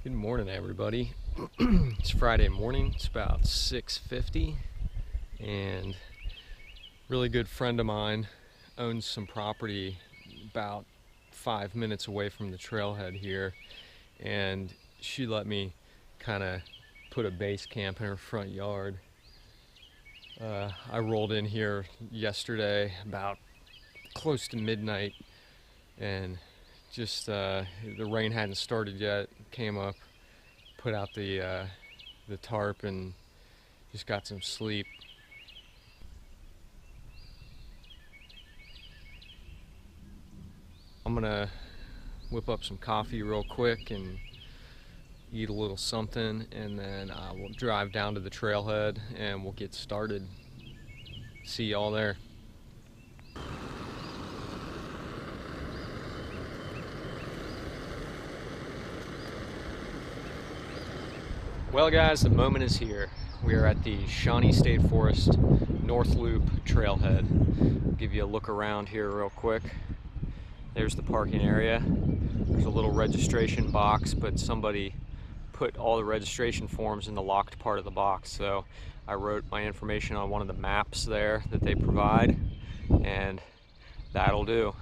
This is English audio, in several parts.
Good morning, everybody. It's Friday morning. It's about 6:50, and a really good friend of mine owns some property about 5 minutes away from the trailhead here, and she let me kind of put a base camp in her front yard. I rolled in here yesterday about close to midnight, and just the rain hadn't started yet. Came up, put out the tarp, and just got some sleep. I'm gonna whip up some coffee real quick and eat a little something, and then we'll drive down to the trailhead and we'll get started. See y'all there. Well guys, the moment is here. We are at the Shawnee State Forest North Loop trailhead. I'll give you a look around here real quick. There's the parking area. There's a little registration box, but somebody put all the registration forms in the locked part of the box. So I wrote my information on one of the maps there that they provide, and that'll do.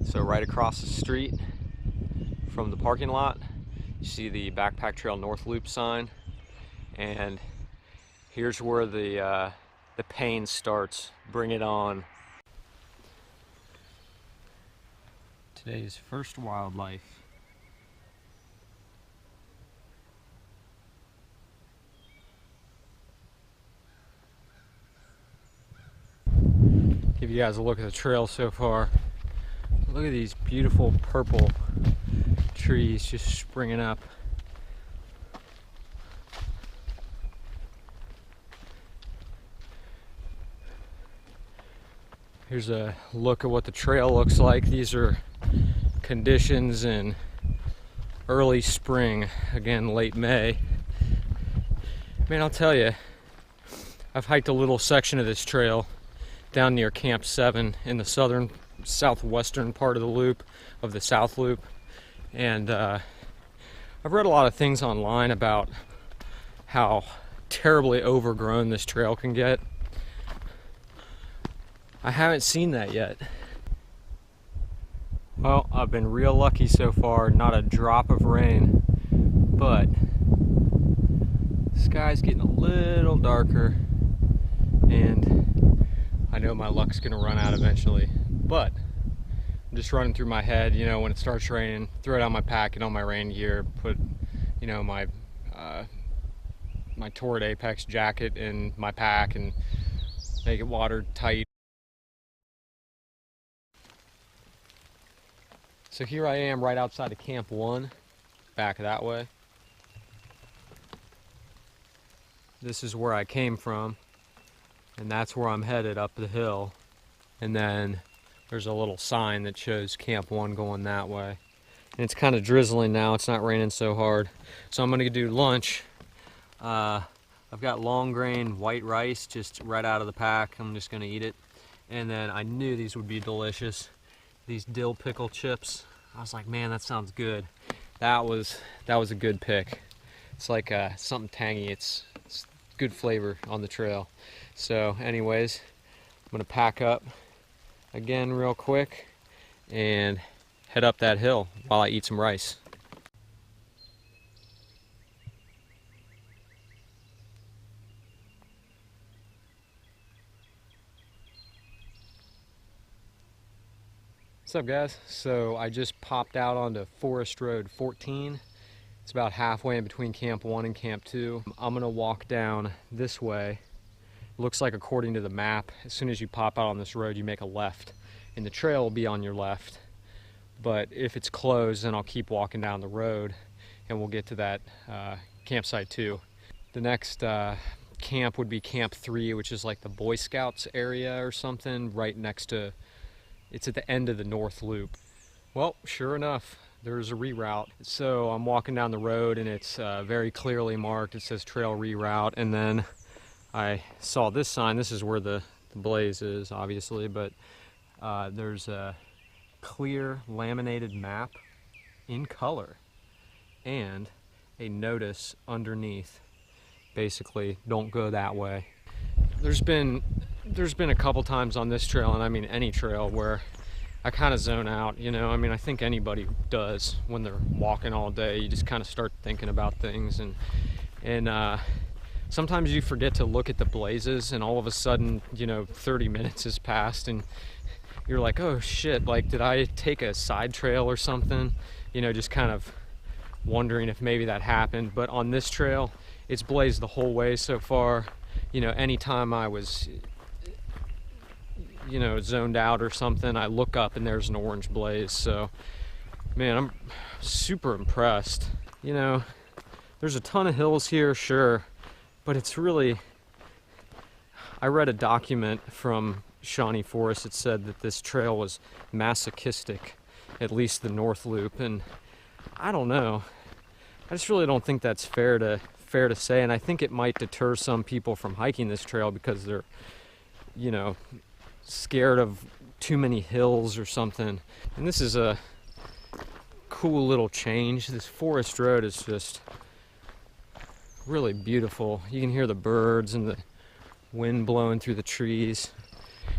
So right across the street from the parking lot, you see the Backpack Trail North Loop sign, and here's where the pain starts. Bring it on. Today's first wildlife. Give you guys a look at the trail so far. Look at these beautiful purple trees just springing up. Here's a look at what the trail looks like. These are conditions in early spring, again late May. Man, I'll tell you, I've hiked a little section of this trail down near Camp 7 in the southwestern part of the loop, of the South Loop, and I've read a lot of things online about how terribly overgrown this trail can get. I haven't seen that yet. Well, I've been real lucky so far, not a drop of rain, but the sky's getting a little darker, and I know my luck's gonna run out eventually, but I'm just running through my head, you know, when it starts raining, throw down my pack and all my rain gear, put, you know, my Torrid Apex jacket in my pack and make it watertight. So here I am right outside of Camp 1, back that way. This is where I came from, and that's where I'm headed up the hill. And then there's a little sign that shows Camp 1 going that way. And it's kind of drizzling now, it's not raining so hard. So I'm gonna do lunch. I've got long grain white rice just right out of the pack. I'm just gonna eat it. And then I knew these would be delicious. These dill pickle chips. I was like, man, that sounds good. That was a good pick. It's like something tangy. It's good flavor on the trail. So anyways, I'm gonna pack up again real quick and head up that hill while I eat some rice. What's up, guys? So I just popped out onto Forest Road 14. It's about halfway in between Camp 1 and Camp 2. I'm gonna walk down this way. Looks like, according to the map, as soon as you pop out on this road, you make a left, and the trail will be on your left. But if it's closed, then I'll keep walking down the road, and we'll get to that campsite 2. The next camp would be Camp 3, which is like the Boy Scouts area or something, right next to. It's at the end of the North Loop. Well, sure enough, there's a reroute. So I'm walking down the road, and it's very clearly marked. It says trail reroute, and then I saw this sign. This is where the blaze is, obviously, but there's a clear laminated map in color, and a notice underneath, basically, don't go that way. There's been a couple times on this trail, and I mean any trail, where I kind of zone out, you know. I mean, I think anybody does when they're walking all day. You just kind of start thinking about things, and sometimes you forget to look at the blazes, and all of a sudden, you know, 30 minutes has passed, and you're like, oh shit, like, did I take a side trail or something? You know, just kind of wondering if maybe that happened. But on this trail, it's blazed the whole way so far. You know, anytime I was, you know, zoned out or something, I look up and there's an orange blaze. So, man, I'm super impressed. You know, there's a ton of hills here, sure, but it's really, I read a document from Shawnee Forest that said that this trail was masochistic, at least the North Loop, and I don't know. I just really don't think that's fair to say, and I think it might deter some people from hiking this trail because they're, you know, scared of too many hills or something. And this is a cool little change. This forest road is just really beautiful. You can hear the birds and the wind blowing through the trees.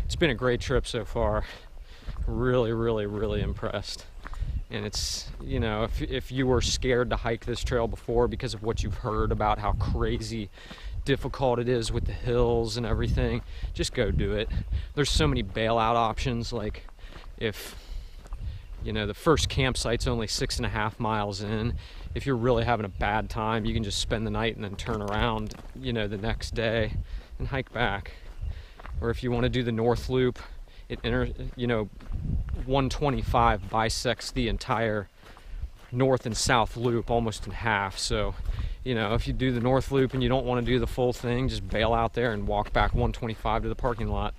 It's been a great trip so far. Really, really, really impressed. And it's, you know, if you were scared to hike this trail before because of what you've heard about how crazy difficult it is with the hills and everything, just go do it. There's so many bailout options. Like, if, you know, the first campsite's only 6.5 miles in, if you're really having a bad time, you can just spend the night and then turn around, you know, the next day and hike back. Or if you want to do the North Loop, you know, 125 bisects the entire north and south loop almost in half. So, you know, if you do the North Loop and you don't want to do the full thing, just bail out there and walk back 125 to the parking lot.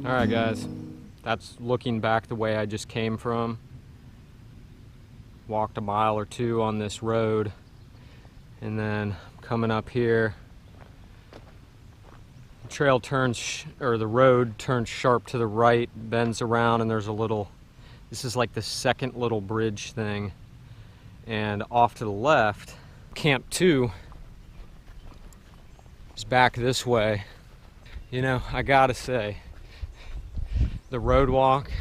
Alright guys, that's looking back the way I just came from. Walked a mile or two on this road, and then coming up here, the trail turns, or the road turns sharp to the right, bends around, and there's a little, this is like the second little bridge thing. And off to the left, Camp 2 is back this way. You know, I gotta say, the road walk,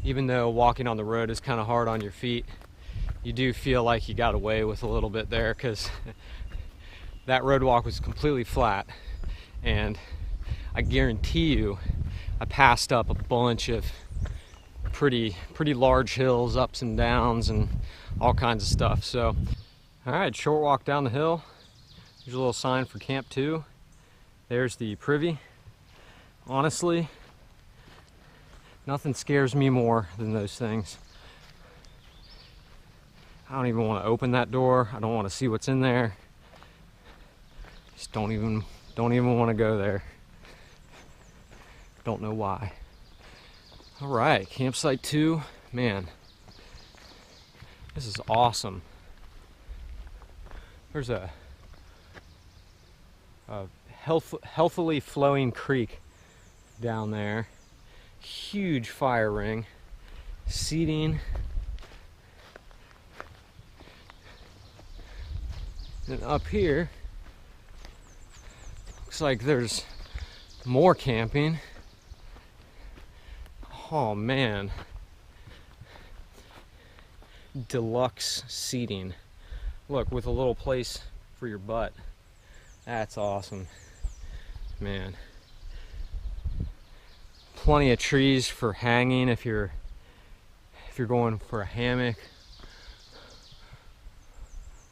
even though walking on the road is kind of hard on your feet, you do feel like you got away with a little bit there, because that road walk was completely flat, and I guarantee you I passed up a bunch of pretty large hills, ups and downs, and all kinds of stuff. So, all right, short walk down the hill. There's a little sign for Camp 2. There's the privy. Honestly, nothing scares me more than those things. I don't even want to open that door. I don't want to see what's in there. Just don't even want to go there. Don't know why. All right, campsite 2. Man, this is awesome. There's a healthily flowing creek down there. Huge fire ring, seating, and up here looks like there's more camping. Oh man, deluxe seating. Look, with a little place for your butt. That's awesome, man. Plenty of trees for hanging if you're going for a hammock.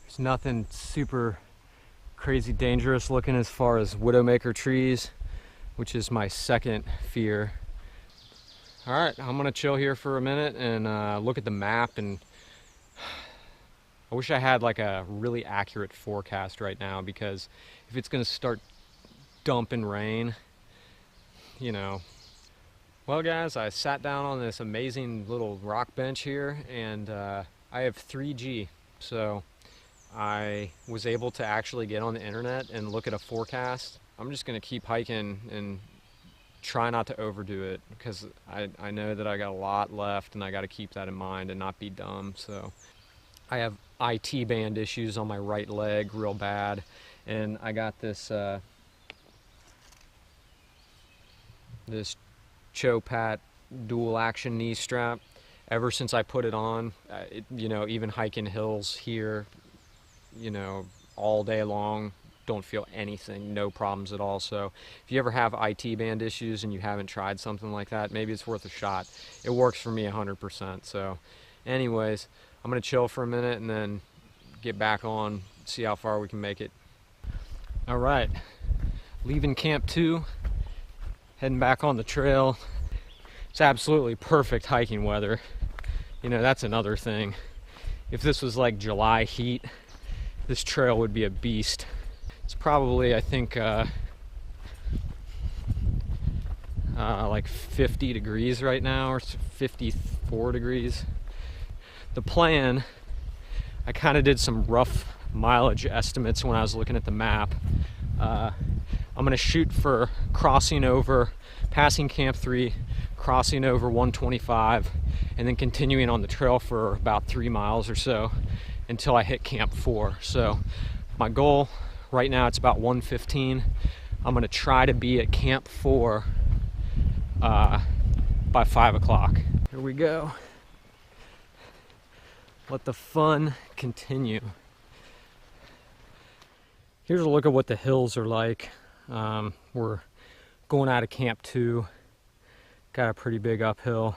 There's nothing super crazy dangerous looking as far as widowmaker trees, which is my second fear. All right, I'm gonna chill here for a minute and look at the map, and I wish I had like a really accurate forecast right now, because if it's gonna start dumping rain, you know. Well guys, I sat down on this amazing little rock bench here, and I have 3G, so I was able to actually get on the internet and look at a forecast. I'm just gonna keep hiking and try not to overdo it, because I know that I got a lot left and I got to keep that in mind and not be dumb. So I have IT band issues on my right leg real bad, and I got this this Chopat dual action knee strap. Ever since I put it on, you know, even hiking hills here, you know, all day long, don't feel anything, no problems at all. So if you ever have IT band issues and you haven't tried something like that, maybe it's worth a shot. It works for me 100%. So anyways, I'm gonna chill for a minute and then get back on, see how far we can make it. All right, leaving camp 2, heading back on the trail. It's absolutely perfect hiking weather. You know, that's another thing. If this was like July heat, this trail would be a beast. It's probably, I think, like 50 degrees right now, or 54 degrees. The plan, I kind of did some rough mileage estimates when I was looking at the map. I'm gonna shoot for crossing over, passing Camp 3, crossing over 125, and then continuing on the trail for about 3 miles or so until I hit Camp 4. So my goal right now, it's about 1:15. I'm gonna try to be at Camp 4 by 5 o'clock. Here we go. Let the fun continue. Here's a look at what the hills are like. We're going out of Camp 2. Got a pretty big uphill.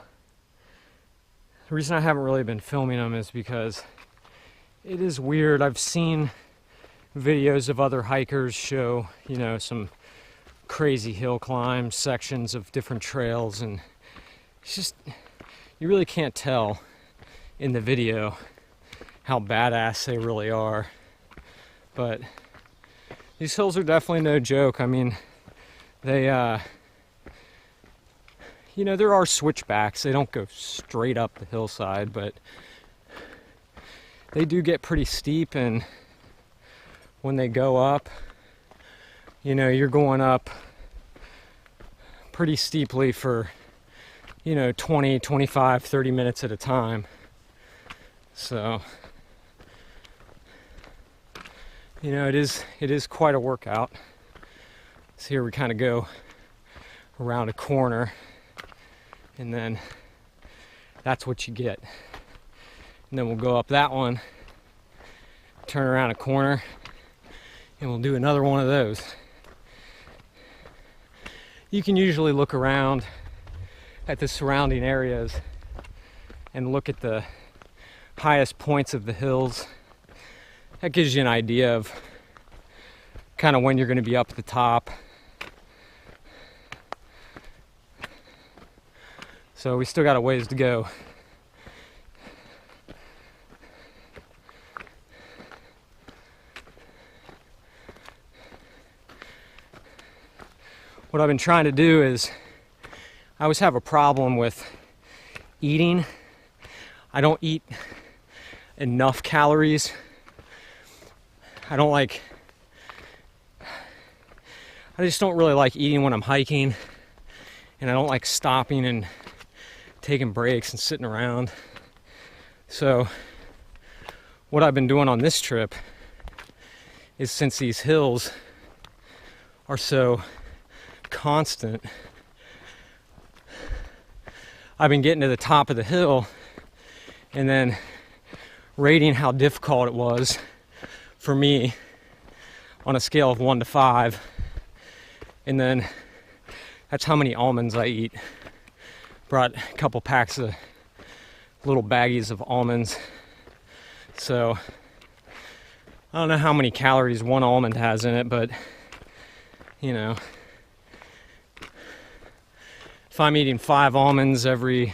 The reason I haven't really been filming them is because it is weird. I've seen videos of other hikers show, you know, some crazy hill climb sections of different trails, and it's just, you really can't tell in the video how badass they really are. But these hills are definitely no joke. I mean, they you know, there are switchbacks. They don't go straight up the hillside, but they do get pretty steep, and when they go up, you know, you're going up pretty steeply for, you know, 20, 25, 30 minutes at a time. So, you know, it is quite a workout. So here we kind of go around a corner, and then that's what you get. And then we'll go up that one, turn around a corner, and we'll do another one of those. You can usually look around at the surrounding areas and look at the highest points of the hills. That gives you an idea of kind of when you're going to be up at the top. So we still got a ways to go. What I've been trying to do is, I always have a problem with eating. I don't eat enough calories. I just don't really like eating when I'm hiking, and I don't like stopping and taking breaks and sitting around. So what I've been doing on this trip is, since these hills are so constant, I've been getting to the top of the hill and then rating how difficult it was for me on a scale of 1 to 5, and then that's how many almonds I eat. Brought a couple packs of little baggies of almonds, so I don't know how many calories one almond has in it, but you know, if I'm eating 5 almonds every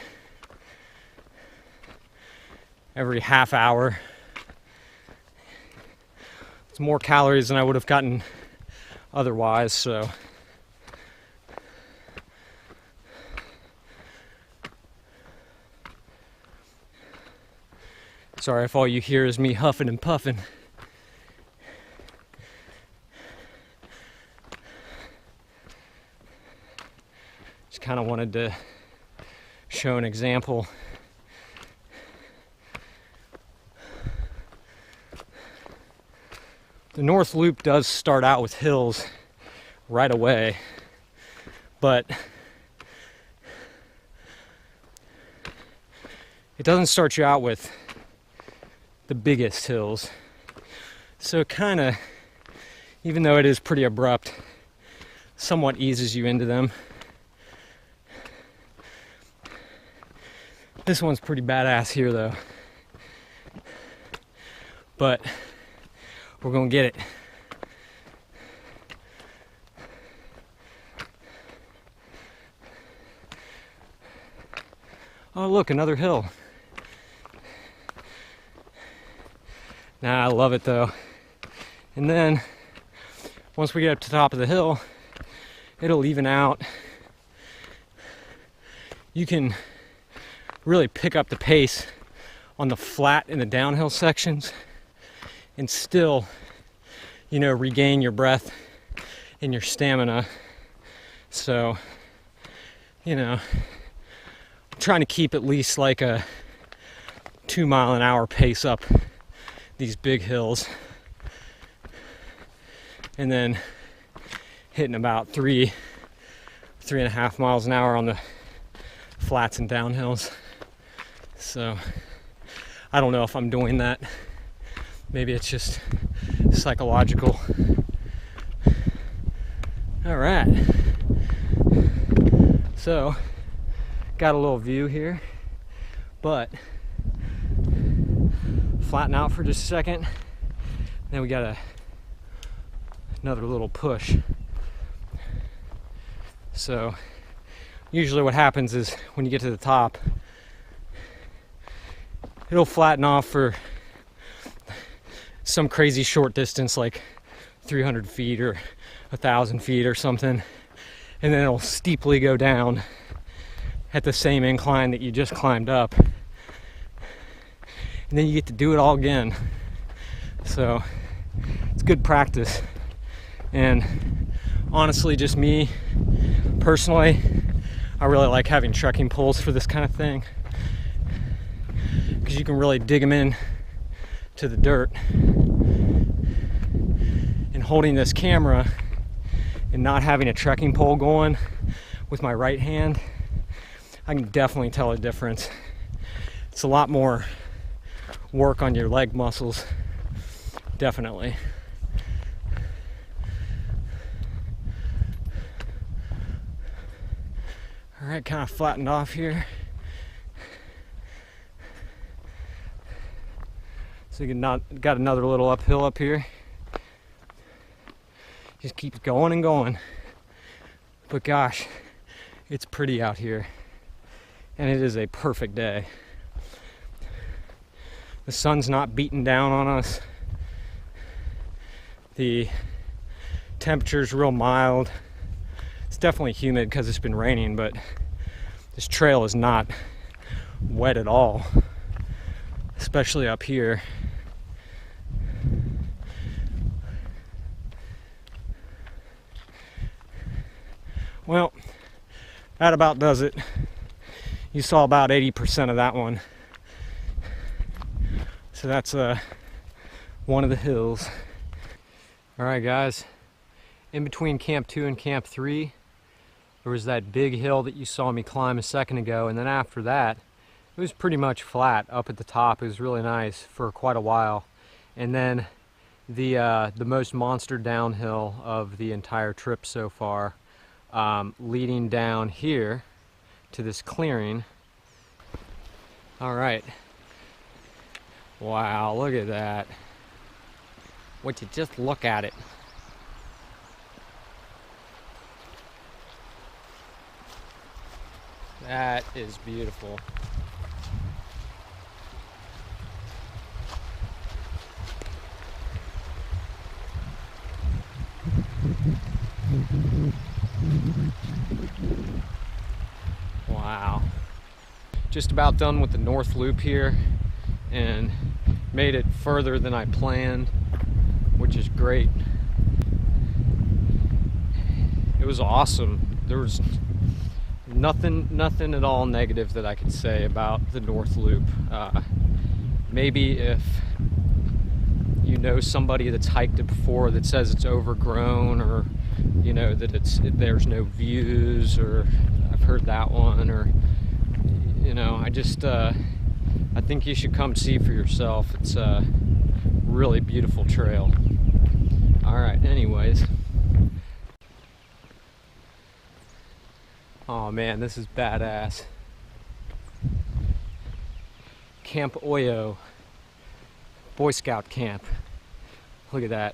half hour, it's more calories than I would have gotten otherwise, so. Sorry if all you hear is me huffing and puffing. Just kind of wanted to show an example. The North Loop does start out with hills right away, but it doesn't start you out with the biggest hills. So it kind of, even though it is pretty abrupt, somewhat eases you into them. This one's pretty badass here though. But we're gonna get it. Oh look, another hill. Nah, I love it though. And then once we get up to the top of the hill, it'll even out. You can really pick up the pace on the flat and the downhill sections and still, you know, regain your breath and your stamina. So, you know, I'm trying to keep at least like a 2 mile an hour pace up these big hills, and then hitting about 3.5 miles an hour on the flats and downhills. So I don't know if I'm doing that. Maybe it's just psychological. All right. So got a little view here, but flatten out for just a second. Then we got another little push. So usually what happens is when you get to the top, it'll flatten off for some crazy short distance, like 300 feet or 1,000 feet or something, and then it'll steeply go down at the same incline that you just climbed up, and then you get to do it all again. So it's good practice. And honestly, just me personally, I really like having trekking poles for this kind of thing, because you can really dig them in to the dirt. And holding this camera and not having a trekking pole going with my right hand, I can definitely tell a difference. It's a lot more work on your leg muscles, definitely. All right, kind of flattened off here. So you got another little uphill up here. Just keeps going and going. But gosh, it's pretty out here. And it is a perfect day. The sun's not beating down on us. The temperature's real mild. It's definitely humid because it's been raining, but this trail is not wet at all, especially up here. Well, that about does it. You saw about 80% of that one. So that's one of the hills. All right, guys. In between Camp 2 and Camp 3, there was that big hill that you saw me climb a second ago, and then after that, it was pretty much flat up at the top. It was really nice for quite a while. And then the most monster downhill of the entire trip so far, leading down here to this clearing. All right. Wow, look at that. Would you just look at it? That is beautiful. just about done with the North Loop here and made it further than I planned, which is great. It was awesome. There was nothing at all negative that I could say about the North Loop. Maybe if you know somebody that's hiked it before that says it's overgrown, or you know that there's no views, or I've heard that one, or you know, I think you should come see for yourself. It's a really beautiful trail. All right, anyways. Oh man, this is badass. Camp Oyo, Boy Scout camp. Look at that.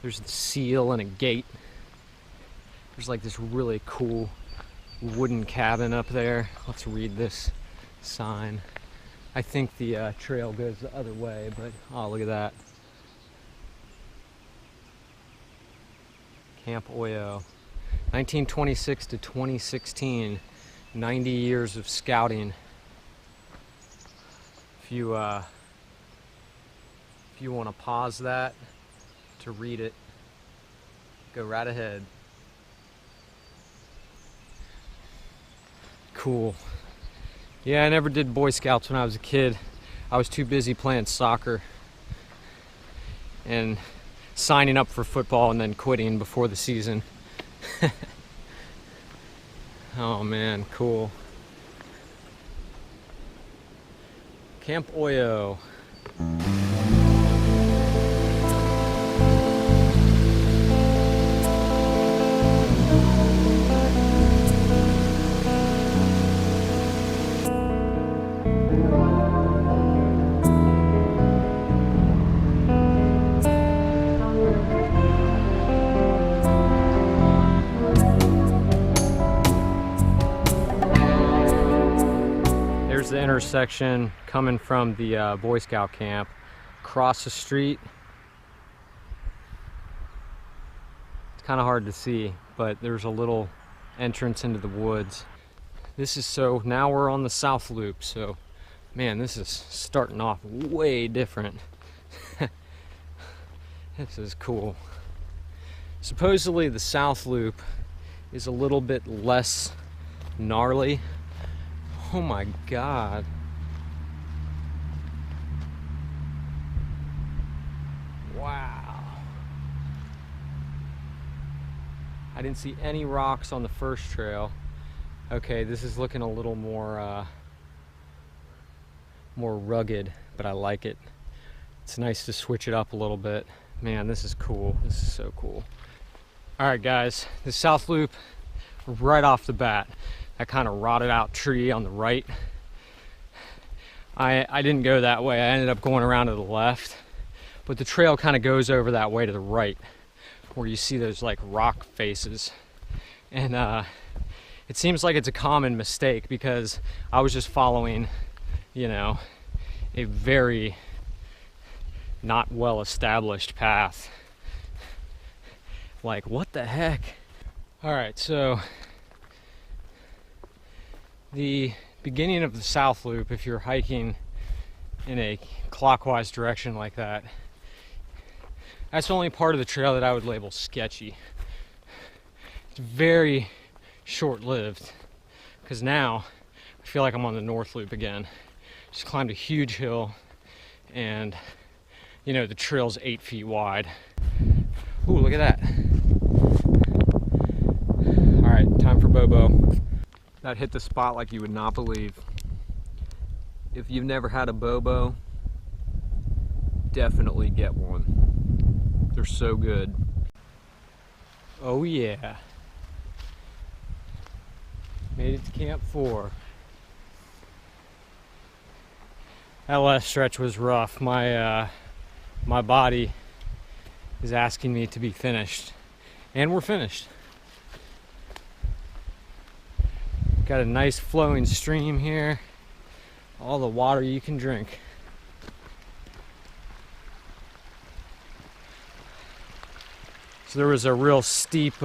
There's the seal and a gate. There's like this really cool wooden cabin up there. Let's read this sign. I think the trail goes the other way, but oh, look at that. Camp Oyo. 1926 to 2016, 90 years of scouting. If you want to pause that to read it, go right ahead. Cool. Yeah, I never did Boy Scouts when I was a kid. I was too busy playing soccer and signing up for football and then quitting before the season. Oh man, cool. Camp Oyo. The intersection coming from the Boy Scout camp. Across the street, it's kind of hard to see, but there's a little entrance into the woods. This is, so now we're on the South Loop, so man, this is starting off way different. This is cool. Supposedly the South Loop is a little bit less gnarly. Oh my God. Wow. I didn't see any rocks on the first trail. Okay, this is looking a little more rugged, but I like it. It's nice to switch it up a little bit. Man, this is cool. This is so cool. All right, guys, the South Loop, right off the bat. That kind of rotted out tree on the right. I didn't go that way. I ended up going around to the left, but the trail kind of goes over that way to the right, where you see those like rock faces. And it seems like it's a common mistake, because I was just following, you know, a very not well established path. Like, what the heck? All right, so the beginning of the South Loop, if you're hiking in a clockwise direction like that, that's the only part of the trail that I would label sketchy. It's very short-lived, because now I feel like I'm on the North Loop again. Just climbed a huge hill, and you know, the trail's 8 feet wide. Ooh, look at that. All right, time for Bobo. That hit the spot like you would not believe. If you've never had a Bobo, definitely get one. They're so good. Oh yeah. Made it to Camp 4. That last stretch was rough. My body is asking me to be finished. And we're finished. Got a nice flowing stream here. All the water you can drink. So there was a real steep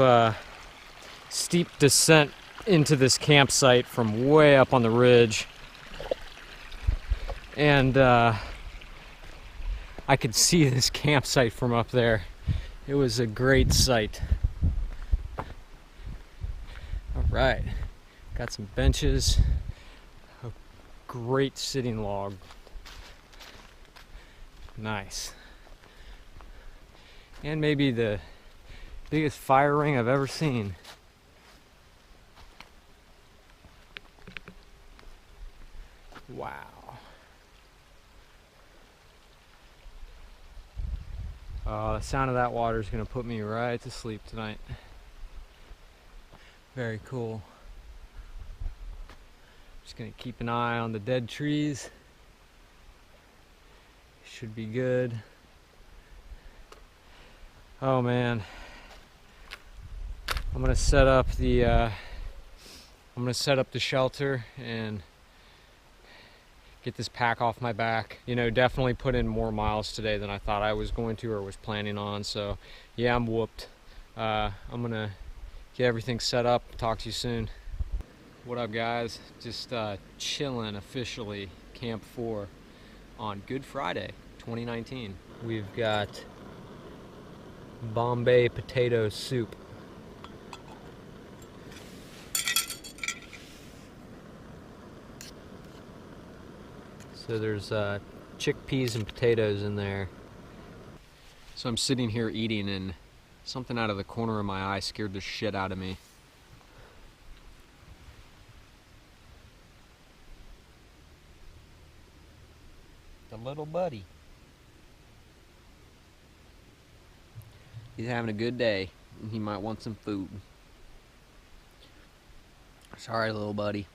descent into this campsite from way up on the ridge. and I could see this campsite from up there. It was a great sight. All right, got some benches, a great sitting log. Nice. And maybe the biggest fire ring I've ever seen. Wow. The sound of that water is going to put me right to sleep tonight. Very cool. Just going to keep an eye on the dead trees. Should be good. Oh man. I'm going to set up the shelter and get this pack off my back. You know, definitely put in more miles today than I thought I was going to or was planning on. So yeah, I'm whooped. I'm gonna get everything set up. Talk to you soon. What up, guys? Just chilling officially Camp 4 on Good Friday 2019. We've got Bombay potato soup. So there's chickpeas and potatoes in there. So I'm sitting here eating and something out of the corner of my eye scared the shit out of me. The little buddy. He's having a good day and he might want some food. Sorry, little buddy.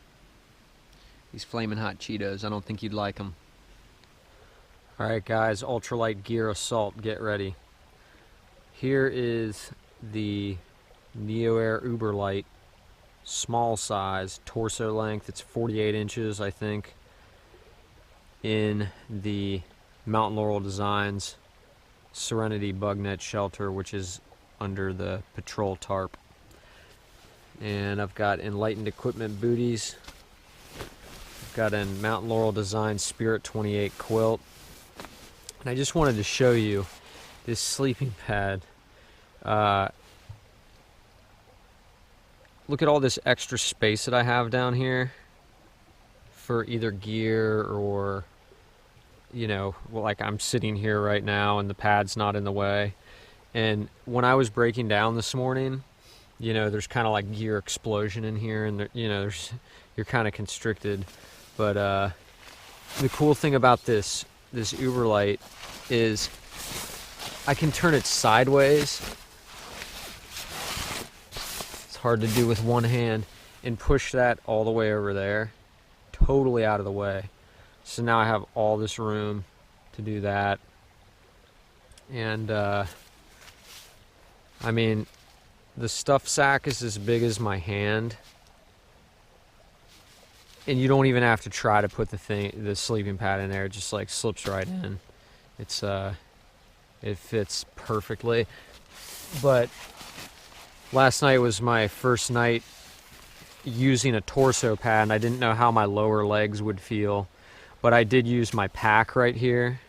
These flaming hot Cheetos, I don't think you'd like them. Alright guys, ultralight gear assault, get ready. Here is the Neo Air Uberlight, small size, torso length. It's 48 inches, I think, in the Mountain Laurel Designs Serenity Bug Net Shelter, which is under the patrol tarp. And I've got Enlightened Equipment booties. Got a Mountain Laurel Design Spirit 28 quilt. And I just wanted to show you this sleeping pad. Look at all this extra space that I have down here for either gear or, you know, like I'm sitting here right now and the pad's not in the way. And when I was breaking down this morning, you know, there's kind of like gear explosion in here, and you know, you're kind of constricted. But the cool thing about this Uberlight is I can turn it sideways. It's hard to do with one hand, and push that all the way over there, totally out of the way. So now I have all this room to do that. And I mean, the stuff sack is as big as my hand. And you don't even have to try to put the sleeping pad in there. It just like slips right in. It's it fits perfectly. But last night was my first night using a torso pad, and I didn't know how my lower legs would feel. But I did use my pack right here,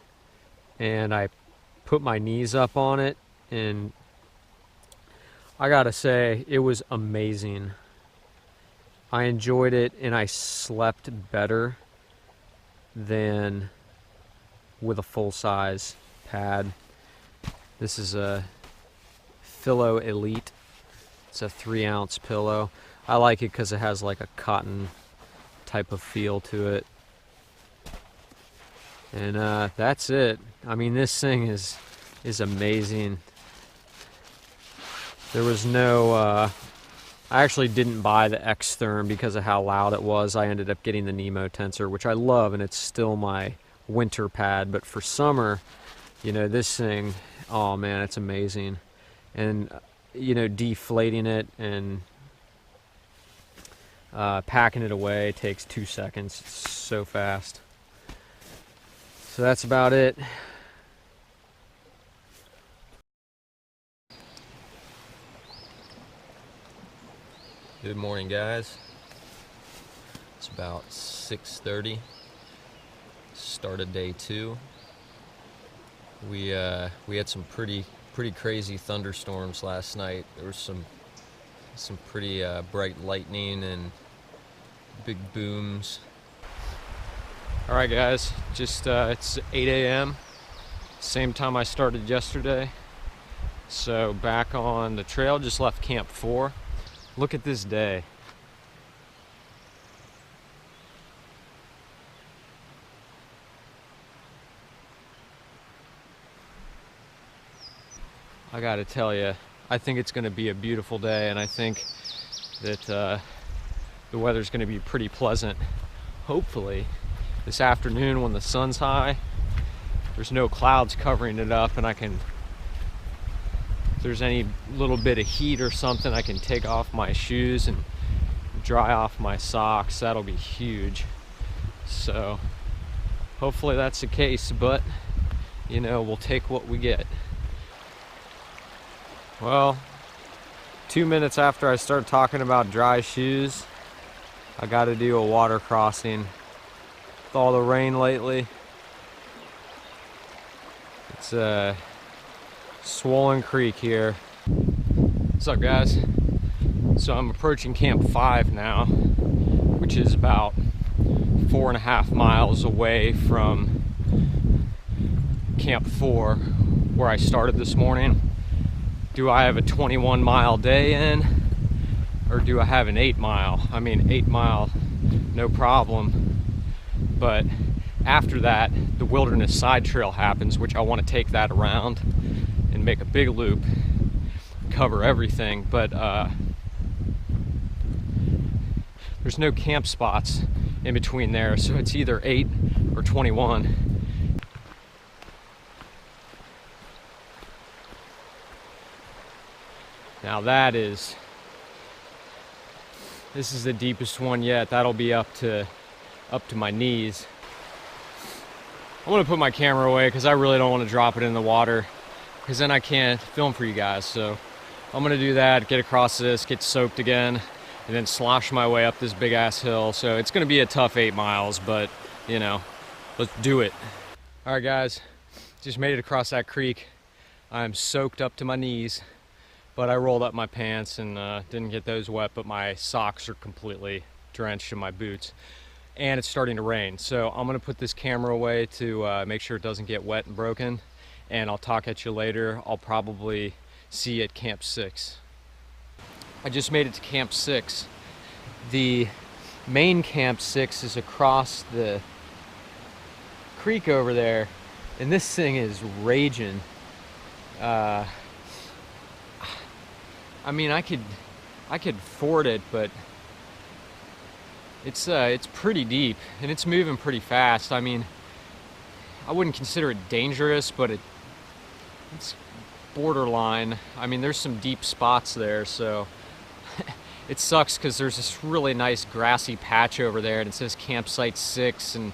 and I put my knees up on it, and I gotta say, it was amazing. I enjoyed it, and I slept better than with a full-size pad. This is a Philo Elite. It's a 3-ounce pillow. I like it because it has like a cotton type of feel to it. And that's it. I mean, this thing is amazing. There was no... I actually didn't buy the X-Therm because of how loud it was. I ended up getting the Nemo Tensor, which I love, and it's still my winter pad. But for summer, you know, this thing, oh man, it's amazing. And, you know, deflating it and packing it away takes 2 seconds. It's so fast. So that's about it. Good morning, guys. It's about 6:30. Started day 2. We had some pretty crazy thunderstorms last night. There was some pretty bright lightning and big booms. All right, guys, just it's 8 a.m. Same time I started yesterday. So back on the trail, just left Camp 4. Look at this day. I gotta tell you, I think it's gonna be a beautiful day, and I think that the weather's gonna be pretty pleasant. Hopefully, this afternoon when the sun's high, there's no clouds covering it up, and if there's any little bit of heat or something, I can take off my shoes and dry off my socks. That'll be huge. So hopefully that's the case, but you know, we'll take what we get. Well, 2 minutes after I start talking about dry shoes, I got to do a water crossing. With all the rain lately, it's a swollen creek here. What's up, guys? So I'm approaching Camp 5 now, which is about 4.5 miles away from Camp 4, where I started this morning. Do I have a 21-mile day in, or do I have an 8-mile? I mean, 8-mile, no problem. But after that, the wilderness side trail happens, which I want to take that around and make a big loop, cover everything. But there's no camp spots in between there, so it's either 8 or 21. Now this is the deepest one yet. That'll be up to my knees. I'm gonna put my camera away because I really don't want to drop it in the water, because then I can't film for you guys. So I'm gonna do that, get across this, get soaked again, and then slosh my way up this big ass hill. So it's gonna be a tough 8 miles, but you know, let's do it. All right, guys, just made it across that creek. I'm soaked up to my knees, but I rolled up my pants and didn't get those wet, but my socks are completely drenched in my boots. And it's starting to rain. So I'm gonna put this camera away to make sure it doesn't get wet and broken. And I'll talk at you later. I'll probably see you at Camp 6. I just made it to Camp 6. The main Camp 6 is across the creek over there. And this thing is raging. I mean, I could ford it, but it's pretty deep and it's moving pretty fast. I mean, I wouldn't consider it dangerous, but it's borderline. I mean, there's some deep spots there, so it sucks because there's this really nice grassy patch over there, and it says Campsite 6, and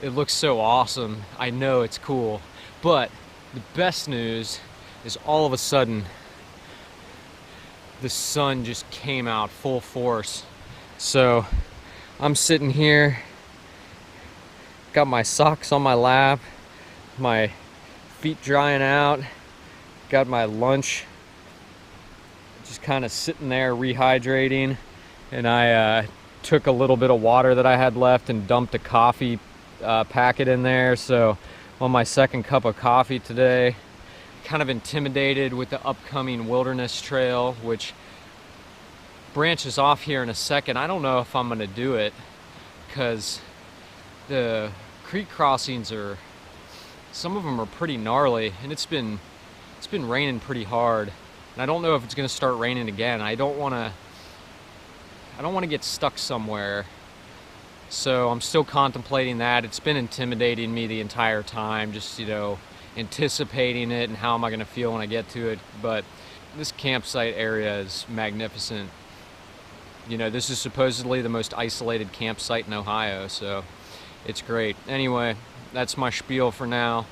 it looks so awesome. I know it's cool, but the best news is all of a sudden the sun just came out full force. So I'm sitting here, got my socks on my lap, my feet drying out, got my lunch, just kind of sitting there rehydrating, and I took a little bit of water that I had left and dumped a coffee packet in there. So on my second cup of coffee today. Kind of intimidated with the upcoming wilderness trail, which branches off here in a second. I don't know if I'm gonna do it because the creek crossings some of them are pretty gnarly, and it's been raining pretty hard, and I don't know if it's gonna start raining again. I don't want to get stuck somewhere, so I'm still contemplating that. It's been intimidating me the entire time, just, you know, anticipating it and how am I going to feel when I get to it. But this campsite area is magnificent. You know, this is supposedly the most isolated campsite in Ohio, so it's great. Anyway, that's my spiel for now.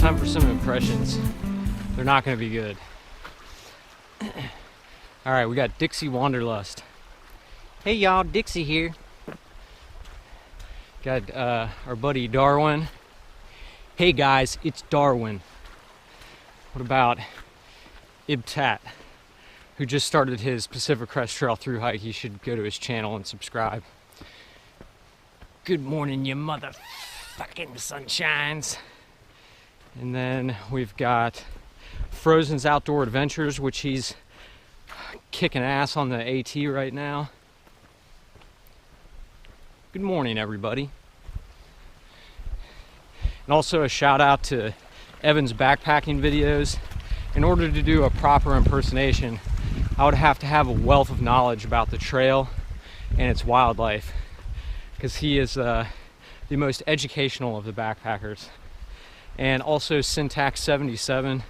time for some impressions. They're not going to be good. All right, we got Dixie Wanderlust. Hey y'all, Dixie here. Got our buddy Darwin. Hey guys, it's Darwin. What about Ibtat, who just started his Pacific Crest Trail through hike? You should go to his channel and subscribe. Good morning, you motherfucking sunshines. And then we've got Frozen's Outdoor Adventures, which he's kicking ass on the AT right now. Good morning, everybody. And also a shout out to Evan's backpacking videos. In order to do a proper impersonation, I would have to have a wealth of knowledge about the trail and its wildlife, because he is the most educational of the backpackers. And also Syntax77,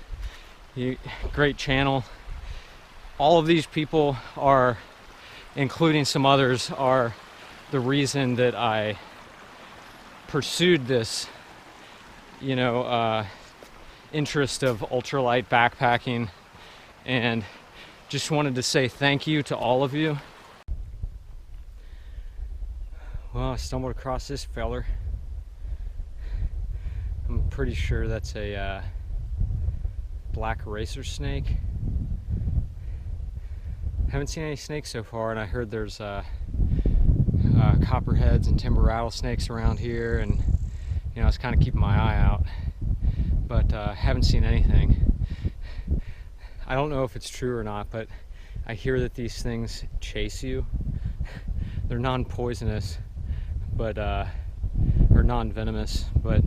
great channel. All of these people are, including some others, are the reason that I pursued this, interest of ultralight backpacking, and just wanted to say thank you to all of you. Well, I stumbled across this feller. I'm pretty sure that's a black racer snake. Haven't seen any snakes so far, and I heard there's copperheads and timber rattlesnakes around here, and I was kind of keeping my eye out, but haven't seen anything. I don't know if it's true or not, but I hear that these things chase you. They're non-poisonous, but or non-venomous, but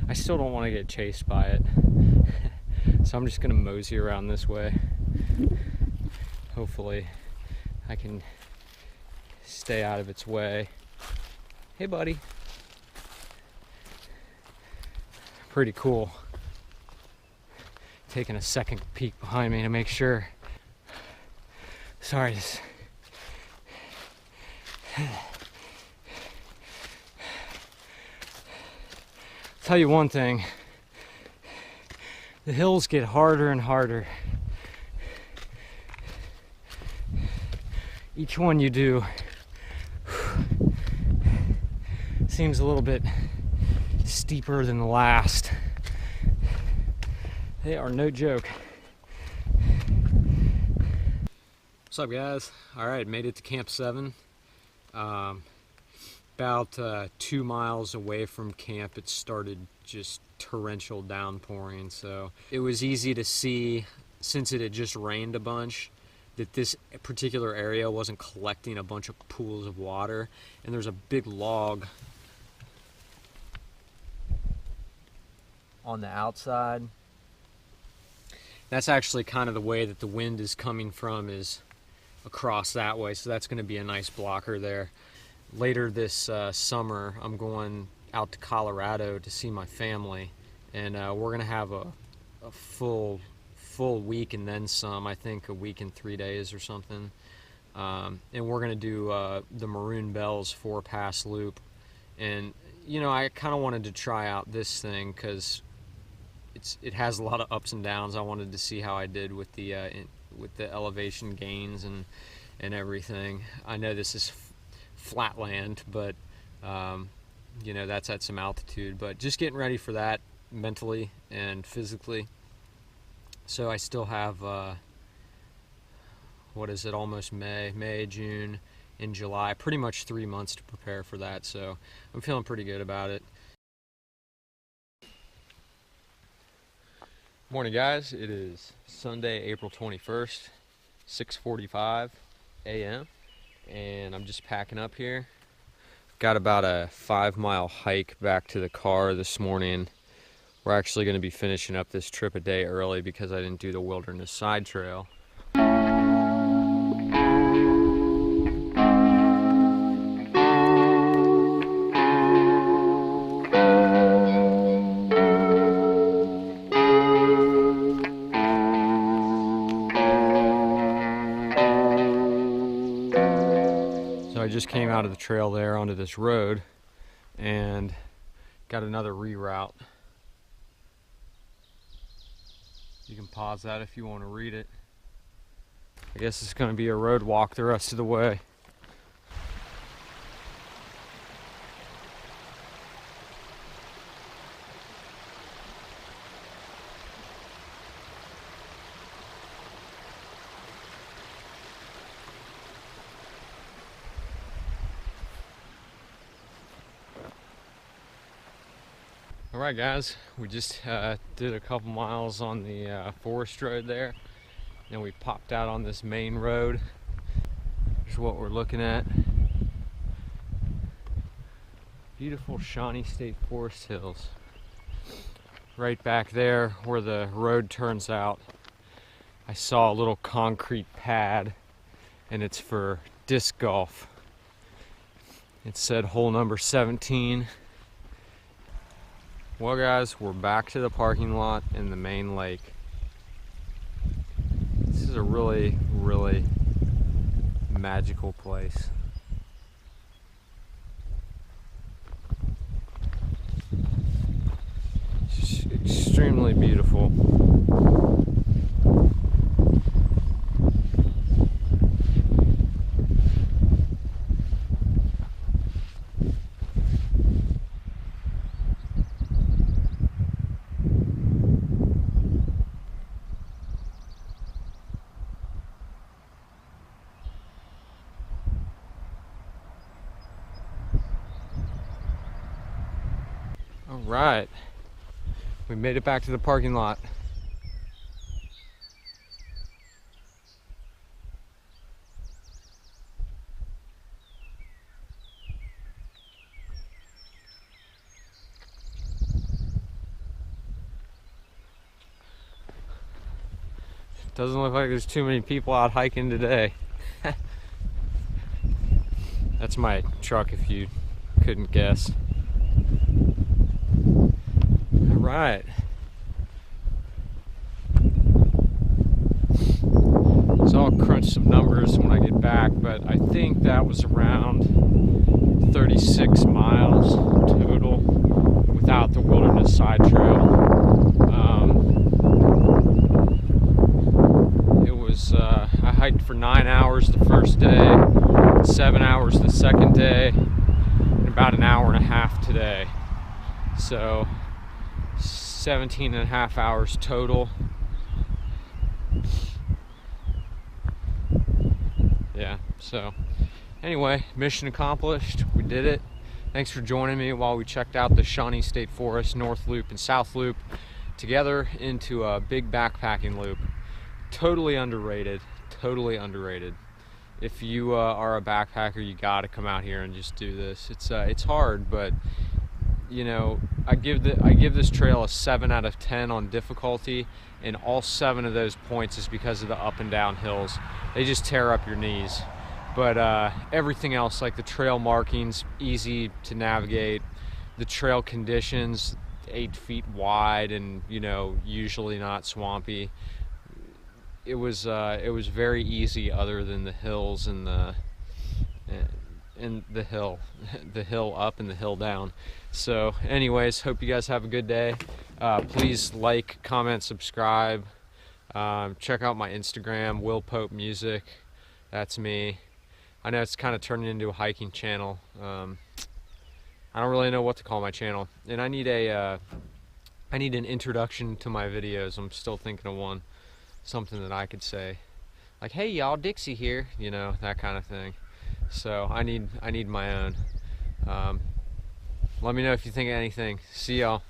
I still don't want to get chased by it. So I'm just gonna mosey around this way. Hopefully I can stay out of its way. Hey buddy. Pretty cool. Taking a second peek behind me to make sure. Sorry. Tell you one thing. The hills get harder and harder. Each one you do seems a little bit steeper than the last. They are no joke. What's up, guys? All right, made it to Camp 7. About 2 miles away from camp, it started just torrential downpouring, so it was easy to see, since it had just rained a bunch, that this particular area wasn't collecting a bunch of pools of water. And there's a big log on the outside. That's actually kind of the way that the wind is coming from, is across that way, so that's going to be a nice blocker there. Later this summer, I'm going out to Colorado to see my family, and we're going to have a full week and then some. I think a week and 3 days or something. And we're going to do the Maroon Bells 4-pass loop. And I kind of wanted to try out this thing because it has a lot of ups and downs. I wanted to see how I did with the elevation gains and everything. I know this is flatland, but that's at some altitude, but just getting ready for that mentally and physically. So I still have almost May, June, and July, pretty much 3 months to prepare for that, so I'm feeling pretty good about it. Morning, guys. It is Sunday, April 21st, 6:45 a.m. and I'm just packing up here. Got about a 5-mile hike back to the car this morning. We're actually going to be finishing up this trip a day early because I didn't do the Wilderness Side Trail. So I just came out of the trail there onto this road and got another reroute. You can pause that if you want to read it. I guess it's going to be a road walk the rest of the way. Alright guys, we just did a couple miles on the forest road there, and we popped out on this main road. Here's what we're looking at. Beautiful Shawnee State Forest hills. Right back there where the road turns out, I saw a little concrete pad, and it's for disc golf. It said hole number 17. Well guys, we're back to the parking lot in the main lake. This is a really, really magical place. It's extremely beautiful. Alright, we made it back to the parking lot. Doesn't look like there's too many people out hiking today. That's my truck if you couldn't guess. Right. So I'll crunch some numbers when I get back, but I think that was around 36 miles total without the wilderness side trail. I hiked for 9 hours the first day, 7 hours the second day, and about an hour and a half today. So 17 and a half hours total. Yeah, so anyway, mission accomplished. We did it. Thanks for joining me while we checked out the Shawnee State Forest North Loop and South Loop together into a big backpacking loop. Totally underrated, totally underrated. If you are a backpacker, you gotta come out here and just do this. It's hard, but you know, I give this trail a 7 out of 10 on difficulty, and all 7 of those points is because of the up and down hills. They just tear up your knees. But everything else, like the trail markings, easy to navigate. The trail conditions, 8 feet wide and, you know, usually not swampy. It was very easy, other than the hills and the hill the hill up and the hill down. So anyways, hope you guys have a good day. Please like, comment, subscribe. Check out my Instagram, Will Pope Music. That's me. I know it's kind of turning into a hiking channel. I don't really know what to call my channel, and I need an introduction to my videos. I'm still thinking of one, something that I could say, like, hey y'all, Dixie here, you know, that kind of thing. So I need my own. Let me know if you think of anything. See y'all.